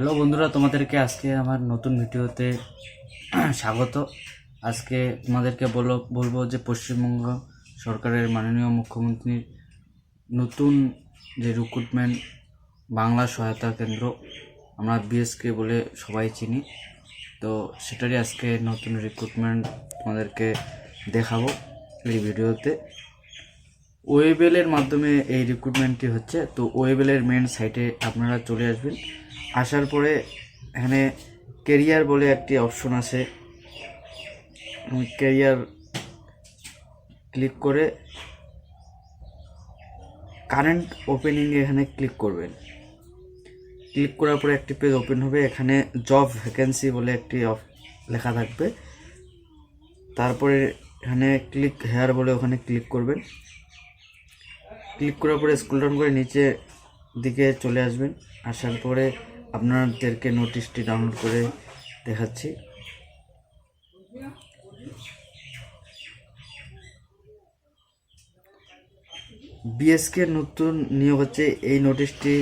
Hello বন্ধুরা, তোমাদেরকে আজকে আমার নতুন ভিডিওতে স্বাগত। আজকে তোমাদেরকে বলবো যে পশ্চিমবঙ্গ সরকারের মাননীয় মুখ্যমন্ত্রীর নতুন যে রিক্রুটমেন্ট বাংলা সহায়তা কেন্দ্র, আমরা বিএসকে বলে সবাই চিনি, তো সেটারই আজকে নতুন রিক্রুটমেন্ট তোমাদেরকে দেখাবো এই ভিডিওতে। ওয়েবেলের মাধ্যমে এই রিক্রুটমেন্টটি হচ্ছে। তো ওয়েবেলের মেন সাইটে আপনারা চলে আসবেন। আসার পরে এখানে কেরিয়ার বলে একটি অপশন আছে, কেরিয়ার ক্লিক করে কারেন্ট ওপেনিংয়ে এখানে ক্লিক করবেন। ক্লিক করার পরে একটি পেজ ওপেন হবে, এখানে জব ভ্যাকেন্সি বলে একটি লেখা থাকবে। তারপরে এখানে ক্লিক হেয়ার বলে ওখানে ক্লিক করবেন। ক্লিক করার পরে স্ক্রল ডাউন করে নিচে দিকে চলে আসবেন। আসার পরে আপনাদেরকে নোটিশটি ডাউনলোড করে দেখাচ্ছি। বিএসকে নতুন নিয়োগ হচ্ছে। এই নোটিশটি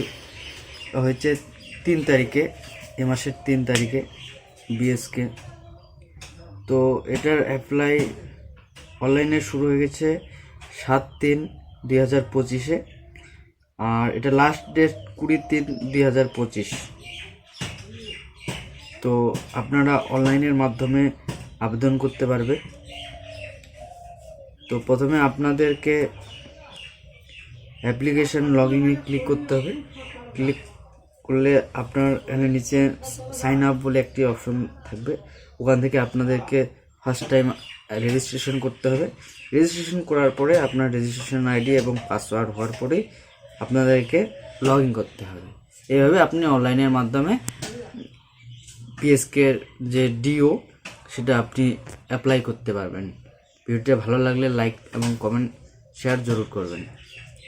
হয়েছে 3 তারিখে, এ মাসের 3 তারিখে বিএসকে। তো এটার অ্যাপ্লাই অনলাইনে শুরু হয়ে গেছে 7/3/2025-এ, আর এটা লাস্ট ডেট 20/3/2025। তো আপনারা অনলাইনের মাধ্যমে আবেদন করতে পারবে। তো প্রথমে আপনাদেরকে অ্যাপ্লিকেশন লগইনে ক্লিক করতে হবে। ক্লিক করলে আপনার এখানে নিচে সাইন আপ বলে একটি অপশন থাকবে, ওখান থেকে আপনাদেরকে ফার্স্ট টাইম রেজিস্ট্রেশন করতে হবে। রেজিস্ট্রেশন করার পরে আপনার রেজিস্ট্রেশন আইডি এবং পাসওয়ার্ড হওয়ার পরেই আপনাদেরকে লগ ইন করতে হবে। এইভাবে আপনি অনলাইনের মাধ্যমে পিএসকের যে ডিও সেটা আপনি অ্যাপ্লাই করতে পারবেন। ভিডিওটা ভালো লাগলে লাইক এবং কমেন্ট শেয়ার জরুর করবেন।